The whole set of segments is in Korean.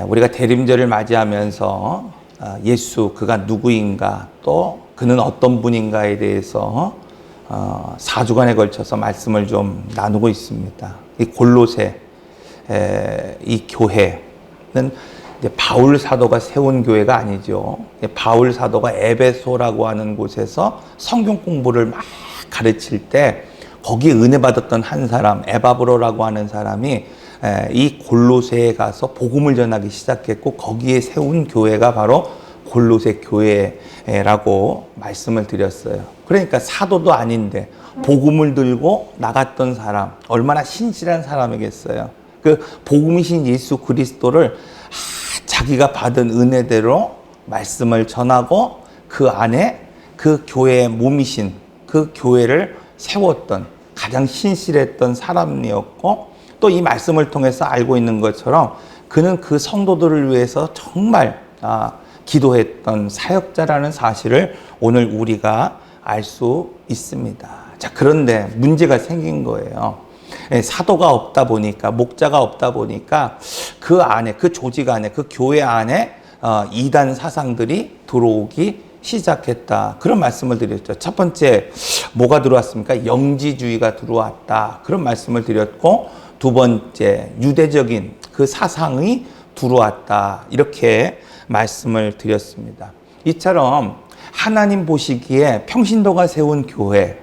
우리가 대림절을 맞이하면서 예수 그가 누구인가 또 그는 어떤 분인가에 대해서 4주간에 걸쳐서 말씀을 좀 나누고 있습니다. 이 골로새 이 교회는 이제 바울 사도가 세운 교회가 아니죠. 바울 사도가 에베소라고 하는 곳에서 성경 공부를 막 가르칠 때 거기에 은혜 받았던 한 사람 에바브로라고 하는 사람이 이 골로새에 가서 복음을 전하기 시작했고 거기에 세운 교회가 바로 골로새 교회라고 말씀을 드렸어요. 그러니까 사도도 아닌데 복음을 들고 나갔던 사람 얼마나 신실한 사람이겠어요. 그 복음이신 예수 그리스도를 자기가 받은 은혜대로 말씀을 전하고 그 안에 그 교회의 몸이신 그 교회를 세웠던 가장 신실했던 사람이었고 또 이 말씀을 통해서 알고 있는 것처럼 그는 그 성도들을 위해서 정말 기도했던 사역자라는 사실을 오늘 우리가 알 수 있습니다. 자, 그런데 문제가 생긴 거예요. 사도가 없다 보니까 목자가 없다 보니까 그 안에 그 조직 안에 그 교회 안에 이단 사상들이 들어오기 시작했다. 그런 말씀을 드렸죠. 첫 번째 뭐가 들어왔습니까? 영지주의가 들어왔다. 그런 말씀을 드렸고 두 번째 유대적인 그 사상이 들어왔다. 이렇게 말씀을 드렸습니다. 이처럼 하나님 보시기에 평신도가 세운 교회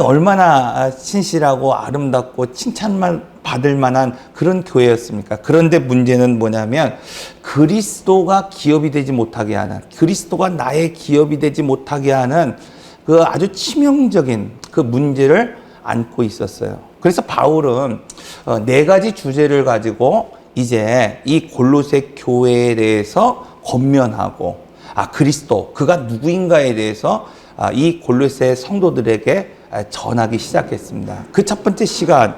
얼마나 신실하고 아름답고 칭찬만 받을 만한 그런 교회였습니까? 그런데 문제는 뭐냐면 그리스도가 기업이 되지 못하게 하는 그리스도가 나의 기업이 되지 못하게 하는 그 아주 치명적인 그 문제를 안고 있었어요. 그래서 바울은 4가지 주제를 가지고 이제 이 골로새 교회에 대해서 권면하고 그리스도 그가 누구인가에 대해서 이 골로새 성도들에게 전하기 시작했습니다. 그 첫 번째 시간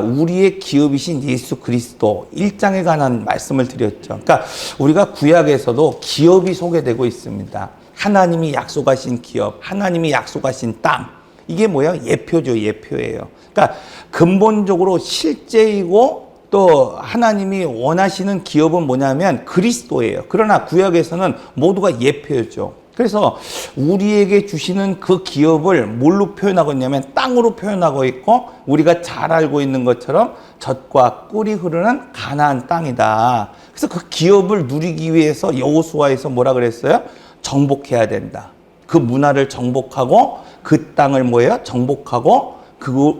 우리의 기업이신 예수 그리스도 1장에 관한 말씀을 드렸죠. 그러니까 우리가 구약에서도 기업이 소개되고 있습니다. 하나님이 약속하신 기업, 하나님이 약속하신 땅. 이게 뭐예요? 예표죠, 예표예요. 그러니까 근본적으로 실제이고 또 하나님이 원하시는 기업은 뭐냐면 그리스도예요. 그러나 구약에서는 모두가 예표죠. 그래서 우리에게 주시는 그 기업을 뭘로 표현하고 있냐면 땅으로 표현하고 있고 우리가 잘 알고 있는 것처럼 젖과 꿀이 흐르는 가나안 땅이다. 그래서 그 기업을 누리기 위해서 여호수아에서 뭐라 그랬어요? 정복해야 된다. 그 문화를 정복하고 그 땅을 뭐예요? 정복하고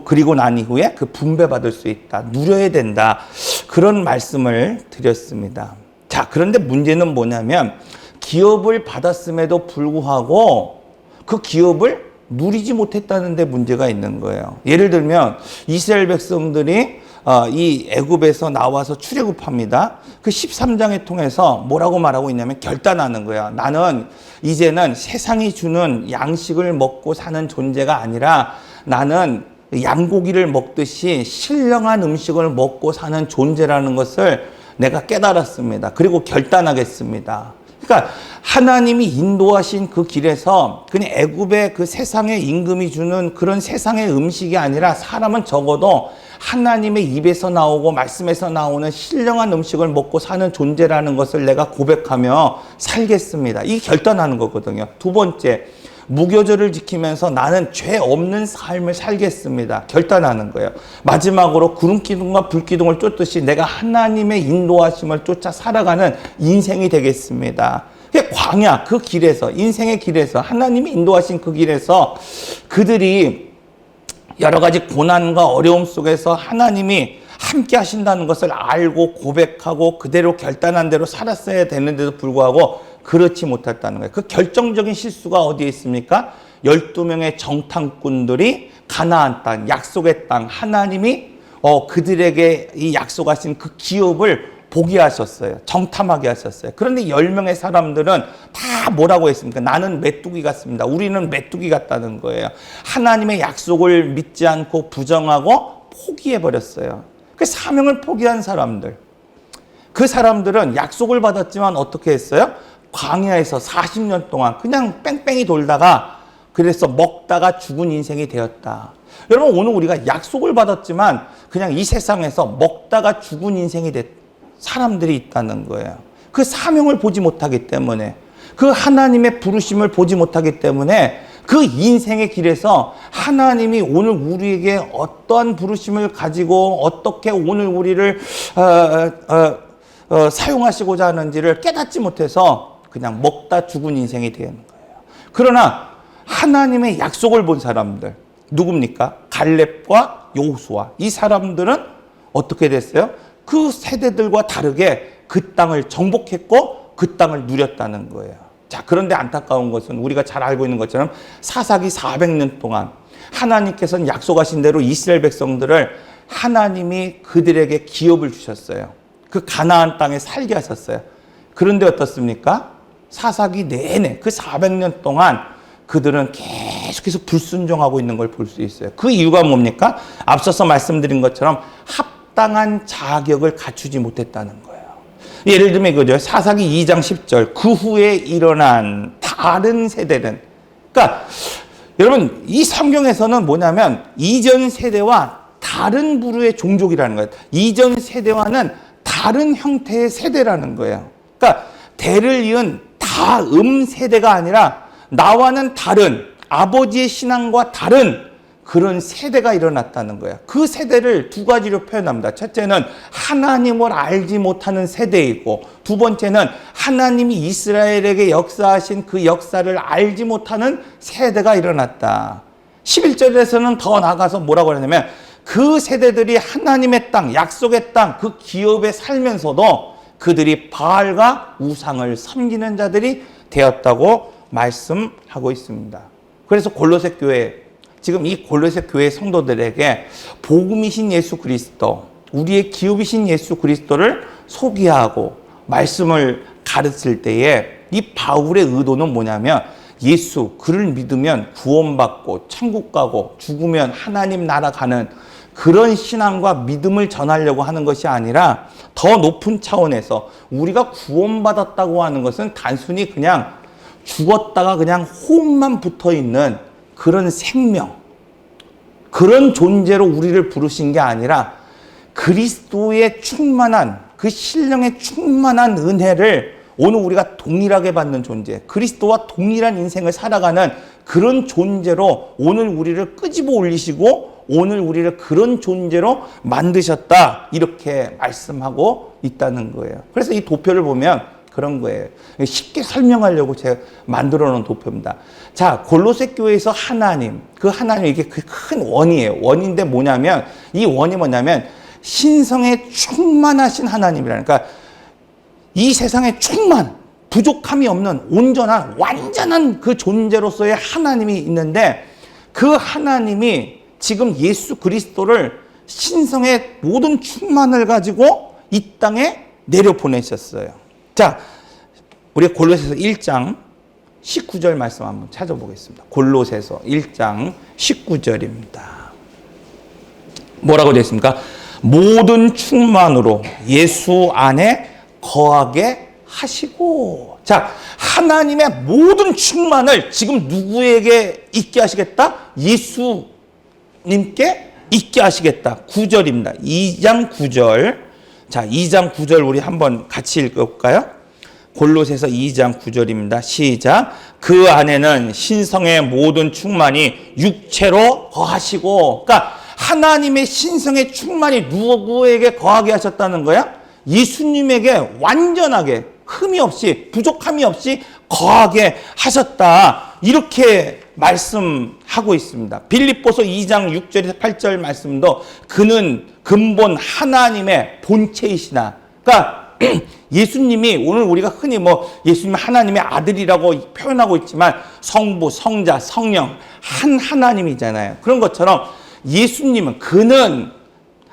그리고 난 이후에 그 분배받을 수 있다. 누려야 된다. 그런 말씀을 드렸습니다. 자, 그런데 문제는 뭐냐면 기업을 받았음에도 불구하고 그 기업을 누리지 못했다는 데 문제가 있는 거예요. 예를 들면 이스라엘 백성들이 이 애굽에서 나와서 출애굽합니다. 그 13장에 통해서 뭐라고 말하고 있냐면 결단하는 거야. 나는 이제는 세상이 주는 양식을 먹고 사는 존재가 아니라 나는 양고기를 먹듯이 신령한 음식을 먹고 사는 존재라는 것을 내가 깨달았습니다. 그리고 결단하겠습니다. 그러니까 하나님이 인도하신 그 길에서 그냥 애굽의 그 세상의 임금이 주는 그런 세상의 음식이 아니라 사람은 적어도 하나님의 입에서 나오고 말씀에서 나오는 신령한 음식을 먹고 사는 존재라는 것을 내가 고백하며 살겠습니다. 이게 결단하는 거거든요. 두 번째, 무교절을 지키면서 나는 죄 없는 삶을 살겠습니다. 결단하는 거예요. 마지막으로 구름기둥과 불기둥을 쫓듯이 내가 하나님의 인도하심을 쫓아 살아가는 인생이 되겠습니다. 광야 그 길에서 인생의 길에서 하나님이 인도하신 그 길에서 그들이 여러 가지 고난과 어려움 속에서 하나님이 함께 하신다는 것을 알고 고백하고 그대로 결단한 대로 살았어야 되는데도 불구하고 그렇지 못했다는 거예요. 그 결정적인 실수가 어디에 있습니까? 12명의 정탐꾼들이 가나안 땅, 약속의 땅, 하나님이 그들에게 이 약속하신 그 기업을 보게 하셨어요. 정탐하게 하셨어요. 그런데 10명의 사람들은 다 뭐라고 했습니까? 나는 메뚜기 같습니다. 우리는 메뚜기 같다는 거예요. 하나님의 약속을 믿지 않고 부정하고 포기해버렸어요. 그 사명을 포기한 사람들. 그 사람들은 약속을 받았지만 어떻게 했어요? 광야에서 40년 동안 그냥 뺑뺑이 돌다가 그래서 먹다가 죽은 인생이 되었다. 여러분 오늘 우리가 약속을 받았지만 그냥 이 세상에서 먹다가 죽은 인생이 됐다. 사람들이 있다는 거예요. 그 사명을 보지 못하기 때문에, 그 하나님의 부르심을 보지 못하기 때문에 그 인생의 길에서 하나님이 오늘 우리에게 어떠한 부르심을 가지고 어떻게 오늘 우리를 사용하시고자 하는지를 깨닫지 못해서 그냥 먹다 죽은 인생이 되는 거예요. 그러나 하나님의 약속을 본 사람들, 누굽니까? 갈렙과 여호수아. 이 사람들은 어떻게 됐어요? 그 세대들과 다르게 그 땅을 정복했고 그 땅을 누렸다는 거예요. 자, 그런데 안타까운 것은 우리가 잘 알고 있는 것처럼 사사기 400년 동안 하나님께서는 약속하신 대로 이스라엘 백성들을 하나님이 그들에게 기업을 주셨어요. 그 가나안 땅에 살게 하셨어요. 그런데 어떻습니까? 사사기 내내 그 400년 동안 그들은 계속해서 불순종하고 있는 걸 볼 수 있어요. 그 이유가 뭡니까? 앞서서 말씀드린 것처럼 합당한 자격을 갖추지 못했다는 거예요. 예를 들면 이거죠. 사사기 2장 10절. 그 후에 일어난 다른 세대는. 그러니까 여러분, 이 성경에서는 뭐냐면 이전 세대와 다른 부류의 종족이라는 거예요. 이전 세대와는 다른 형태의 세대라는 거예요. 그러니까 대를 이은 다음 세대가 아니라 나와는 다른, 아버지의 신앙과 다른 그런 세대가 일어났다는 거예요. 그 세대를 두 가지로 표현합니다. 첫째는 하나님을 알지 못하는 세대이고, 두 번째는 하나님이 이스라엘에게 역사하신 그 역사를 알지 못하는 세대가 일어났다. 11절에서는 더 나아가서 뭐라고 하냐면 그 세대들이 하나님의 땅, 약속의 땅, 그 기업에 살면서도 그들이 바알과 우상을 섬기는 자들이 되었다고 말씀하고 있습니다. 그래서 골로새 교회, 지금 이 골로새 교회 성도들에게 복음이신 예수 그리스도, 우리의 기업이신 예수 그리스도를 소개하고 말씀을 가르칠 때에 이 바울의 의도는 뭐냐면 예수, 그를 믿으면 구원받고 천국 가고 죽으면 하나님 나라 가는 그런 신앙과 믿음을 전하려고 하는 것이 아니라 더 높은 차원에서 우리가 구원받았다고 하는 것은 단순히 그냥 죽었다가 그냥 호흡만 붙어 있는 그런 생명, 그런 존재로 우리를 부르신 게 아니라 그리스도의 충만한, 그 신령의 충만한 은혜를 오늘 우리가 동일하게 받는 존재, 그리스도와 동일한 인생을 살아가는 그런 존재로 오늘 우리를 끄집어 올리시고 오늘 우리를 그런 존재로 만드셨다, 이렇게 말씀하고 있다는 거예요. 그래서 이 도표를 보면 그런 거예요. 쉽게 설명하려고 제가 만들어 놓은 도표입니다. 자, 골로새 교회에서 하나님, 그 하나님, 이게 그 큰 원이에요. 원인데 뭐냐면, 이 원이 뭐냐면 신성에 충만하신 하나님이라는, 그러니까 이 세상에 부족함이 없는 온전한 완전한 그 존재로서의 하나님이 있는데, 그 하나님이 지금 예수 그리스도를 신성의 모든 충만을 가지고 이 땅에 내려보내셨어요. 자, 우리 골로새서 1장 19절 말씀 한번 찾아보겠습니다. 골로새서 1장 19절입니다. 뭐라고 되어 있습니까? 모든 충만으로 예수 안에 거하게 하시고. 자, 하나님의 모든 충만을 지금 누구에게 있게 하시겠다? 예수님께 있게 하시겠다. 9절입니다. 2장 9절. 자, 2장 9절 우리 한번 같이 읽어볼까요? 골로새서 2장 9절입니다. 시작. 그 안에는 신성의 모든 충만이 육체로 거하시고. 그러니까 하나님의 신성의 충만이 누구에게 거하게 하셨다는 거야? 예수님에게 완전하게 흠이 없이, 부족함이 없이 거하게 하셨다, 이렇게 말씀하고 있습니다. 빌립보서 2장 6절에서 8절 말씀도 그는 근본 하나님의 본체이시나. 그러니까 예수님이, 오늘 우리가 흔히 예수님 하나님의 아들이라고 표현하고 있지만 성부, 성자, 성령 한 하나님이잖아요. 그런 것처럼 예수님은, 그는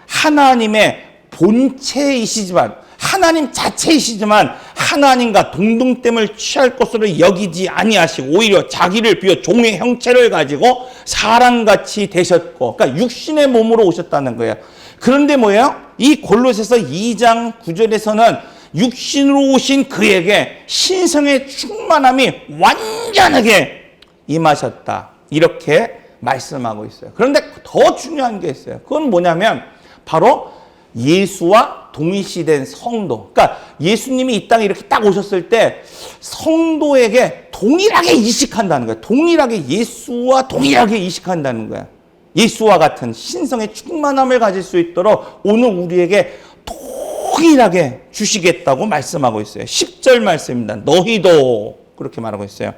하나님의 본체이시지만, 하나님 자체이시지만 하나님과 동등됨을 취할 것으로 여기지 아니하시고 오히려 자기를 비워 종의 형체를 가지고 사람같이 되셨고, 그러니까 육신의 몸으로 오셨다는 거예요. 그런데 뭐예요? 이 골로새서 2장 9절에서는 육신으로 오신 그에게 신성의 충만함이 완전하게 임하셨다, 이렇게 말씀하고 있어요. 그런데 더 중요한 게 있어요. 그건 뭐냐면 바로 예수와 동일시된 성도. 그러니까 예수님이 이 땅에 이렇게 딱 오셨을 때 성도에게 동일하게 이식한다는 거예요. 동일하게 예수와 동일하게 이식한다는 거예요. 예수와 같은 신성의 충만함을 가질 수 있도록 오늘 우리에게 동일하게 주시겠다고 말씀하고 있어요. 10절 말씀입니다. 너희도 그렇게 말하고 있어요.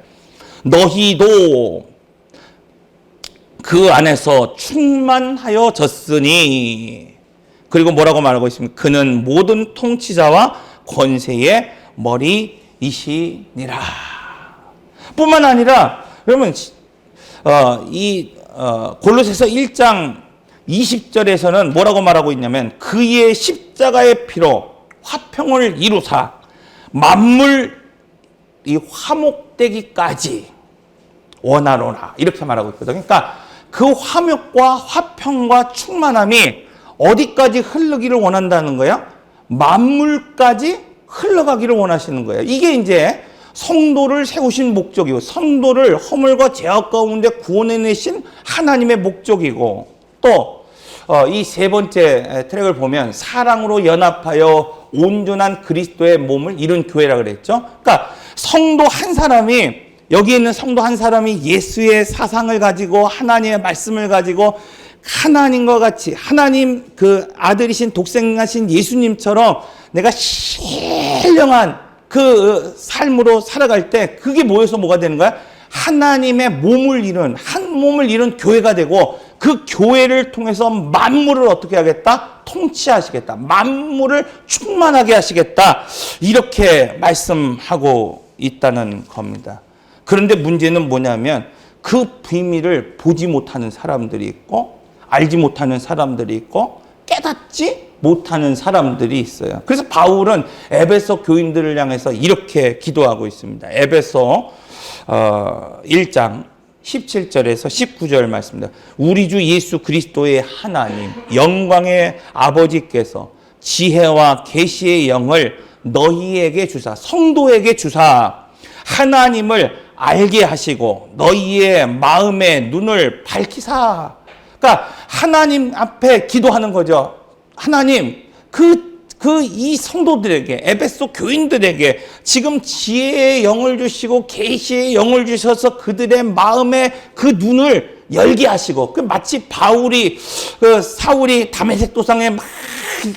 너희도 그 안에서 충만하여졌으니, 그리고 뭐라고 말하고 있습니까? 그는 모든 통치자와 권세의 머리이시니라. 뿐만 아니라 여러분 골로새서 1장 20절에서는 뭐라고 말하고 있냐면 그의 십자가의 피로 화평을 이루사 만물 이 화목되기까지 원하노라, 이렇게 말하고 있거든요. 그러니까 그 화목과 화평과 충만함이 어디까지 흐르기를 원한다는 거예요? 만물까지 흘러가기를 원하시는 거예요. 이게 이제 성도를 세우신 목적이고 성도를 허물과 죄악 가운데 구원해내신 하나님의 목적이고, 또 이 세 번째 트랙을 보면 사랑으로 연합하여 온전한 그리스도의 몸을 이룬 교회라 그랬죠. 그러니까 성도 한 사람이, 여기 있는 성도 한 사람이 예수의 사상을 가지고 하나님의 말씀을 가지고 하나님과 같이 하나님 그 아들이신 독생하신 예수님처럼 내가 신령한 그 삶으로 살아갈 때 그게 모여서 뭐가 되는 거야? 하나님의 몸을 이룬, 한 몸을 이룬 교회가 되고, 그 교회를 통해서 만물을 어떻게 하겠다? 통치하시겠다. 만물을 충만하게 하시겠다. 이렇게 말씀하고 있다는 겁니다. 그런데 문제는 뭐냐면 그 비밀을 보지 못하는 사람들이 있고, 알지 못하는 사람들이 있고, 깨닫지 못하는 사람들이 있어요. 그래서 바울은 에베소 교인들을 향해서 이렇게 기도하고 있습니다. 에베소 1장 17절에서 19절 말씀입니다. 우리 주 예수 그리스도의 하나님 영광의 아버지께서 지혜와 계시의 영을 너희에게 주사, 성도에게 주사 하나님을 알게 하시고 너희의 마음의 눈을 밝히사. 그러니까 하나님 앞에 기도하는 거죠. 하나님, 이 성도들에게, 에베소 교인들에게 지금 지혜의 영을 주시고 계시의 영을 주셔서 그들의 마음의 그 눈을 열게 하시고, 그 마치 사울이 다메섹 도상에 막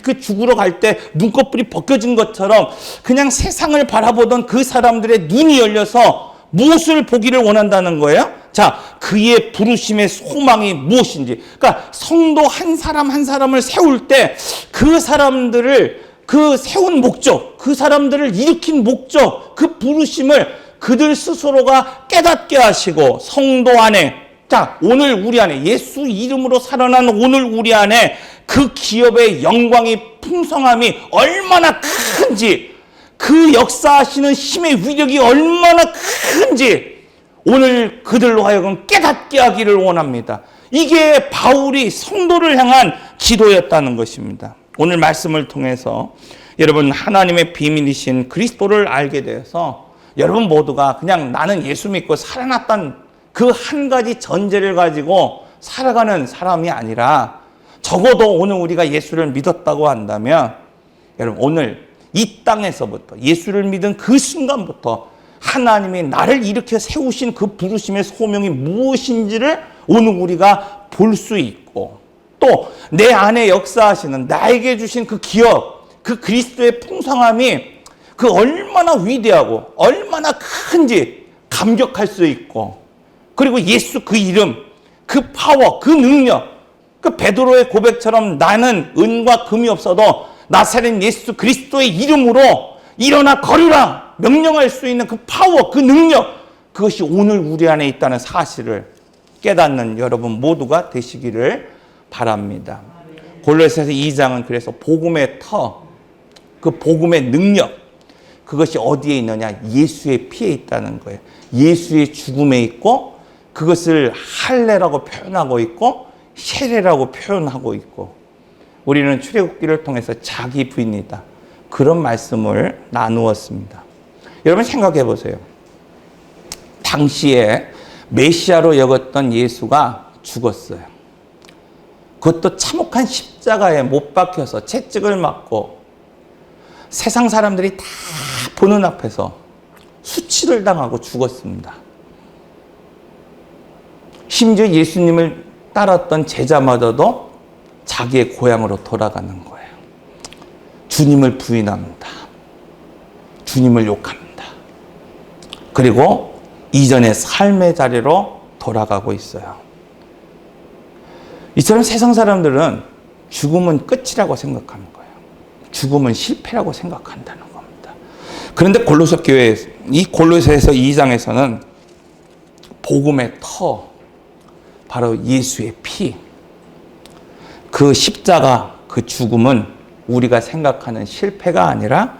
그 죽으러 갈 때 눈꺼풀이 벗겨진 것처럼 그냥 세상을 바라보던 그 사람들의 눈이 열려서 무엇을 보기를 원한다는 거예요? 자, 그의 부르심의 소망이 무엇인지. 그러니까 성도 한 사람 한 사람을 세울 때 그 사람들을, 그 세운 목적, 그 사람들을 일으킨 목적, 그 부르심을 그들 스스로가 깨닫게 하시고, 성도 안에, 자, 오늘 우리 안에, 예수 이름으로 살아난 오늘 우리 안에 그 기업의 영광이, 풍성함이 얼마나 큰지, 그 역사하시는 힘의 위력이 얼마나 큰지 오늘 그들로 하여금 깨닫게 하기를 원합니다. 이게 바울이 성도를 향한 기도였다는 것입니다. 오늘 말씀을 통해서 여러분 하나님의 비밀이신 그리스도를 알게 되어서 여러분 모두가 그냥 나는 예수 믿고 살아났던 그 한 가지 전제를 가지고 살아가는 사람이 아니라, 적어도 오늘 우리가 예수를 믿었다고 한다면 여러분 오늘 이 땅에서부터 예수를 믿은 그 순간부터 하나님이 나를 일으켜 세우신 그 부르심의 소명이 무엇인지를 오늘 우리가 볼 수 있고, 또 내 안에 역사하시는 나에게 주신 그 기업, 그 그리스도의 풍성함이 그 얼마나 위대하고 얼마나 큰지 감격할 수 있고, 그리고 예수 그 이름, 그 파워, 그 능력, 그 베드로의 고백처럼 나는 은과 금이 없어도 나사렛 예수 그리스도의 이름으로 일어나 걸으라 명령할 수 있는 그 파워, 그 능력, 그것이 오늘 우리 안에 있다는 사실을 깨닫는 여러분 모두가 되시기를 바랍니다. 골로새서 2장은 그래서 복음의 터, 그 복음의 능력, 그것이 어디에 있느냐? 예수의 피에 있다는 거예요. 예수의 죽음에 있고, 그것을 할례라고 표현하고 있고 세례라고 표현하고 있고, 우리는 출애굽기를 통해서 자기 부인이다, 그런 말씀을 나누었습니다. 여러분 생각해 보세요. 당시에 메시아로 여겼던 예수가 죽었어요. 그것도 참혹한 십자가에 못 박혀서 채찍을 맞고 세상 사람들이 다 보는 앞에서 수치를 당하고 죽었습니다. 심지어 예수님을 따랐던 제자마저도 자기의 고향으로 돌아가는 거예요. 주님을 부인합니다. 주님을 욕합니다. 그리고 이전의 삶의 자리로 돌아가고 있어요. 이처럼 세상 사람들은 죽음은 끝이라고 생각하는 거예요. 죽음은 실패라고 생각한다는 겁니다. 그런데 골로새 교회, 이 골로새서 2장에서는 복음의 터, 바로 예수의 피, 그 십자가, 그 죽음은 우리가 생각하는 실패가 아니라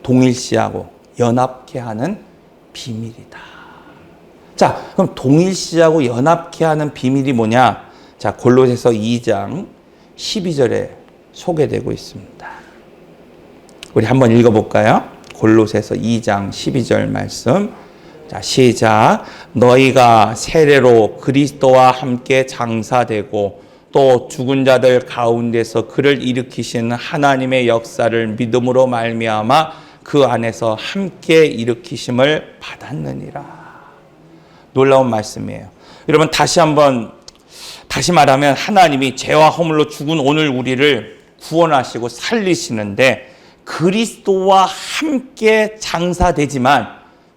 동일시하고 연합케 하는 비밀이다. 자, 그럼 동일시하고 연합케 하는 비밀이 뭐냐? 자, 골로새서 2장 12절에 소개되고 있습니다. 우리 한번 읽어볼까요? 골로새서 2장 12절 말씀. 자, 시작. 너희가 세례로 그리스도와 함께 장사되고 또 죽은 자들 가운데서 그를 일으키신 하나님의 역사를 믿음으로 말미암아 그 안에서 함께 일으키심을 받았느니라. 놀라운 말씀이에요. 여러분, 다시 말하면 하나님이 죄와 허물로 죽은 오늘 우리를 구원하시고 살리시는데 그리스도와 함께 장사되지만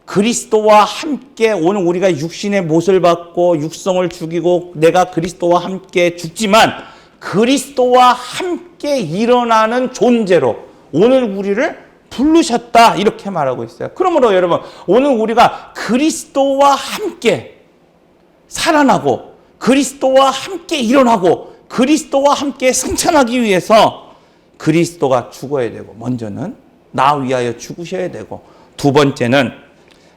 그리스도와 함께 오늘 우리가 육신의 못을 받고 육성을 죽이고 내가 그리스도와 함께 죽지만 그리스도와 함께 일어나는 존재로 오늘 우리를 부르셨다, 이렇게 말하고 있어요. 그러므로 여러분, 오늘 우리가 그리스도와 함께 살아나고 그리스도와 함께 일어나고 그리스도와 함께 승천하기 위해서 그리스도가 죽어야 되고, 먼저는 나 위하여 죽으셔야 되고, 두 번째는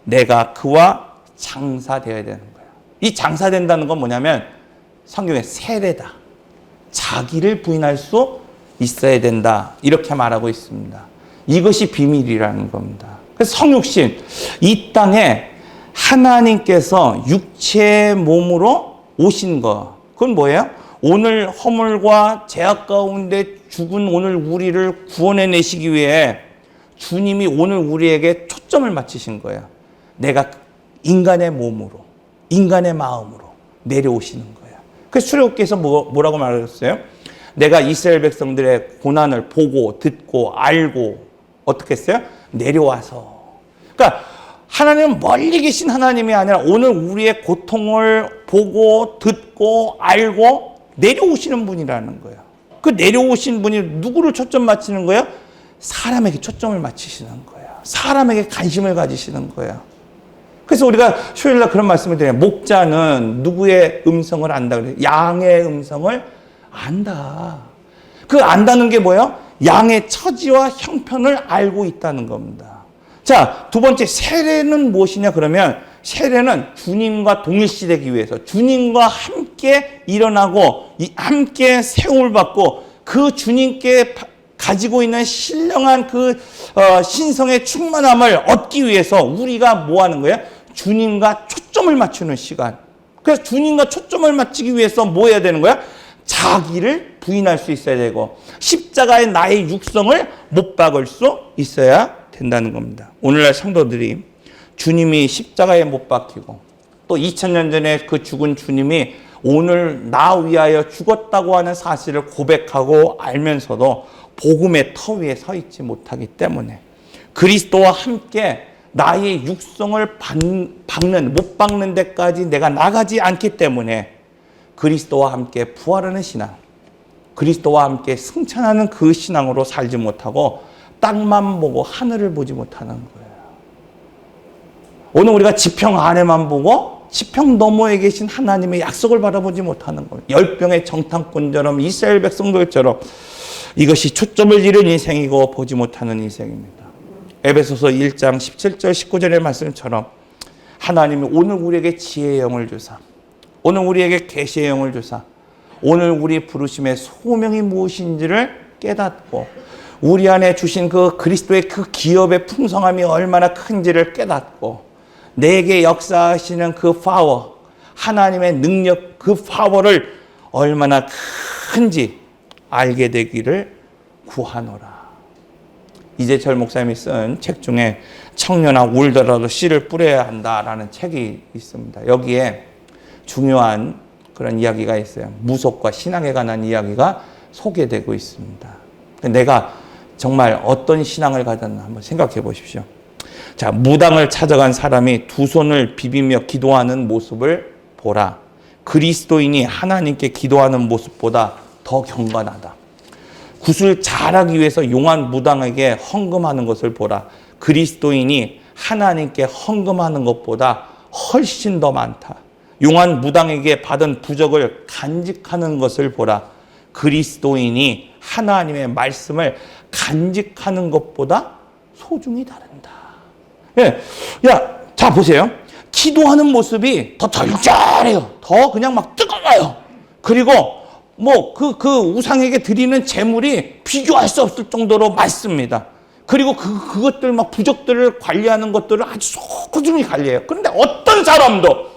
내가 그와 장사되어야 되는 거예요. 이 장사된다는 건 뭐냐면 성경의 세례다. 자기를 부인할 수 있어야 된다, 이렇게 말하고 있습니다. 이것이 비밀이라는 겁니다. 그래서 성육신, 이 땅에 하나님께서 육체의 몸으로 오신 거, 그건 뭐예요? 오늘 허물과 죄악 가운데 죽은 오늘 우리를 구원해내시기 위해 주님이 오늘 우리에게 초점을 맞추신 거예요. 내가 인간의 몸으로, 인간의 마음으로 내려오시는 거예요. 그래서 출애굽기에서 뭐라고 말하셨어요? 내가 이스라엘 백성들의 고난을 보고 듣고 알고 어떻게 했어요? 내려와서. 그러니까 하나님은 멀리 계신 하나님이 아니라 오늘 우리의 고통을 보고 듣고 알고 내려오시는 분이라는 거예요. 그 내려오신 분이 누구를 초점 맞추는 거예요? 사람에게 초점을 맞추시는 거예요. 사람에게 관심을 가지시는 거예요. 그래서 우리가 수요일날 그런 말씀을 드려요. 목자는 누구의 음성을 안다 그래요? 양의 음성을 안다. 그 안다는 게 뭐예요? 양의 처지와 형편을 알고 있다는 겁니다. 자, 두 번째, 세례는 무엇이냐 그러면 세례는 주님과 동일시되기 위해서 주님과 함께 일어나고 함께 세움을 받고 그 주님께 가지고 있는 신령한 그 신성의 충만함을 얻기 위해서 우리가 뭐 하는 거예요? 주님과 초점을 맞추는 시간. 그래서 주님과 초점을 맞추기 위해서 뭐 해야 되는 거야? 자기를 부인할 수 있어야 되고 십자가에 나의 육성을 못 박을 수 있어야 된다는 겁니다. 오늘날 성도들이 주님이 십자가에 못 박히고 또 2000년 전에 그 죽은 주님이 오늘 나 위하여 죽었다고 하는 사실을 고백하고 알면서도 복음의 터 위에 서 있지 못하기 때문에 그리스도와 함께 나의 육성을 못 박는 데까지 내가 나가지 않기 때문에 그리스도와 함께 부활하는 신앙, 그리스도와 함께 승천하는 그 신앙으로 살지 못하고 땅만 보고 하늘을 보지 못하는 거예요. 오늘 우리가 지평 아래만 보고 지평 너머에 계신 하나님의 약속을 바라보지 못하는 거예요. 열병의 정탐꾼처럼 이스라엘 백성들처럼 이것이 초점을 잃은 인생이고 보지 못하는 인생입니다. 에베소서 1장 17절 19절의 말씀처럼 하나님이 오늘 우리에게 지혜의 영을 주사, 오늘 우리에게 계시의 영을 주사, 오늘 우리 부르심의 소명이 무엇인지를 깨닫고 우리 안에 주신 그 그리스도의 그 기업의 풍성함이 얼마나 큰지를 깨닫고 내게 역사하시는 그 파워, 하나님의 능력, 그 파워를 얼마나 큰지 알게 되기를 구하노라. 이재철 목사님이 쓴 책 중에 청년아 울더라도 씨를 뿌려야 한다라는 책이 있습니다. 여기에 중요한 그런 이야기가 있어요. 무속과 신앙에 관한 이야기가 소개되고 있습니다. 내가 정말 어떤 신앙을 가졌나 한번 생각해 보십시오. 자, 무당을 찾아간 사람이 두 손을 비비며 기도하는 모습을 보라. 그리스도인이 하나님께 기도하는 모습보다 더 경건하다. 굿을 잘하기 위해서 용한 무당에게 헌금하는 것을 보라. 그리스도인이 하나님께 헌금하는 것보다 훨씬 더 많다. 용한 무당에게 받은 부적을 간직하는 것을 보라. 그리스도인이 하나님의 말씀을 간직하는 것보다 소중히 다른다. 예, 자 보세요. 기도하는 모습이 더 절절해요. 더 그냥 막 뜨거워요. 그리고 그 우상에게 드리는 제물이 비교할 수 없을 정도로 많습니다. 그리고 그것들 막 부적들을 관리하는 것들을 아주 소중히 관리해요. 그런데 어떤 사람도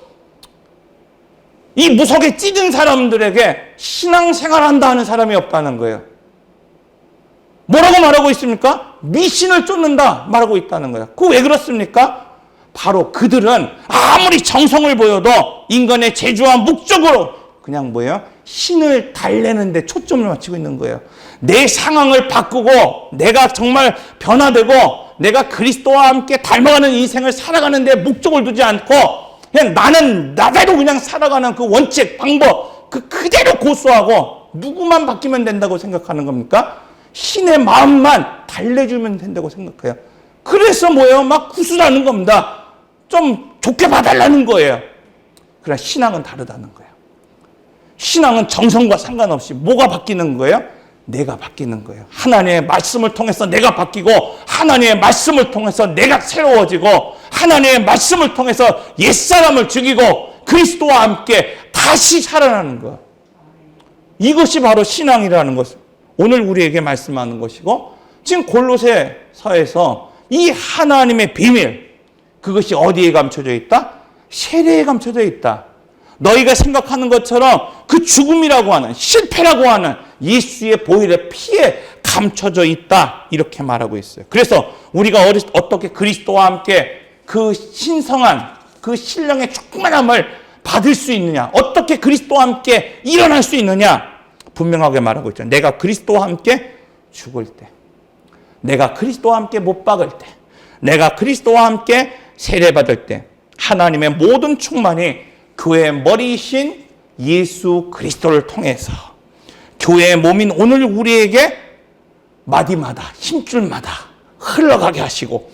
이 무속에 찌든 사람들에게 신앙생활한다 하는 사람이 없다는 거예요. 뭐라고 말하고 있습니까? 미신을 쫓는다 말하고 있다는 거예요. 그거 왜 그렇습니까? 바로 그들은 아무리 정성을 보여도 인간의 재주와 목적으로 그냥 신을 달래는 데 초점을 맞추고 있는 거예요. 내 상황을 바꾸고 내가 정말 변화되고 내가 그리스도와 함께 닮아가는 인생을 살아가는 데 목적을 두지 않고 그냥 나는 나대로 그냥 살아가는 그 원칙, 방법 그대로 고수하고 누구만 바뀌면 된다고 생각하는 겁니까? 신의 마음만 달래주면 된다고 생각해요. 그래서 막 구슬하는 겁니다. 좀 좋게 봐달라는 거예요. 그러나 신앙은 다르다는 거예요. 신앙은 정성과 상관없이 뭐가 바뀌는 거예요? 내가 바뀌는 거예요. 하나님의 말씀을 통해서 내가 바뀌고 하나님의 말씀을 통해서 내가 새로워지고 하나님의 말씀을 통해서 옛사람을 죽이고 그리스도와 함께 다시 살아나는 것. 이것이 바로 신앙이라는 것. 오늘 우리에게 말씀하는 것이고 지금 골로새서에서 이 하나님의 비밀 그것이 어디에 감춰져 있다? 세례에 감춰져 있다. 너희가 생각하는 것처럼 그 죽음이라고 하는 실패라고 하는 예수의 보혈의 피에 감춰져 있다 이렇게 말하고 있어요. 그래서 우리가 어떻게 그리스도와 함께 그 신성한 그 신령의 충만함을 받을 수 있느냐, 어떻게 그리스도와 함께 일어날 수 있느냐 분명하게 말하고 있죠. 내가 그리스도와 함께 죽을 때, 내가 그리스도와 함께 못 박을 때, 내가 그리스도와 함께 세례받을 때 하나님의 모든 충만이 교회의 머리이신 예수 그리스도를 통해서 교회의 몸인 오늘 우리에게 마디마다 힘줄마다 흘러가게 하시고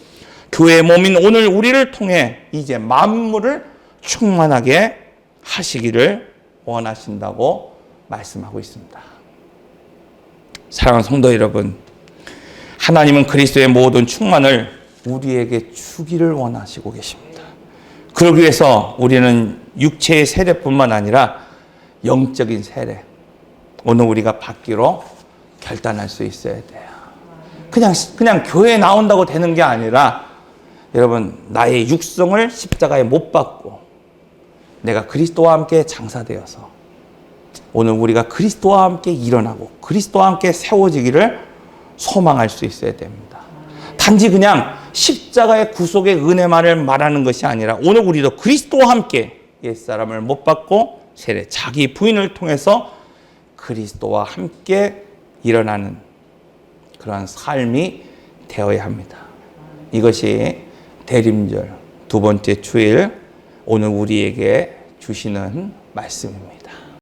교회의 몸인 오늘 우리를 통해 이제 만물을 충만하게 하시기를 원하신다고 말씀하고 있습니다. 사랑하는 성도 여러분, 하나님은 그리스도의 모든 충만을 우리에게 주기를 원하시고 계십니다. 그러기 위해서 우리는 육체의 세례뿐만 아니라 영적인 세례, 오늘 우리가 받기로 결단할 수 있어야 돼요. 그냥 교회에 나온다고 되는 게 아니라 여러분, 나의 육성을 십자가에 못 박고 내가 그리스도와 함께 장사되어서 오늘 우리가 그리스도와 함께 일어나고 그리스도와 함께 세워지기를 소망할 수 있어야 됩니다. 단지 그냥 십자가의 구속의 은혜만을 말하는 것이 아니라 오늘 우리도 그리스도와 함께 옛사람을 못 받고 세례, 자기 부인을 통해서 그리스도와 함께 일어나는 그러한 삶이 되어야 합니다. 이것이 대림절 두 번째 주일 오늘 우리에게 주시는 말씀입니다.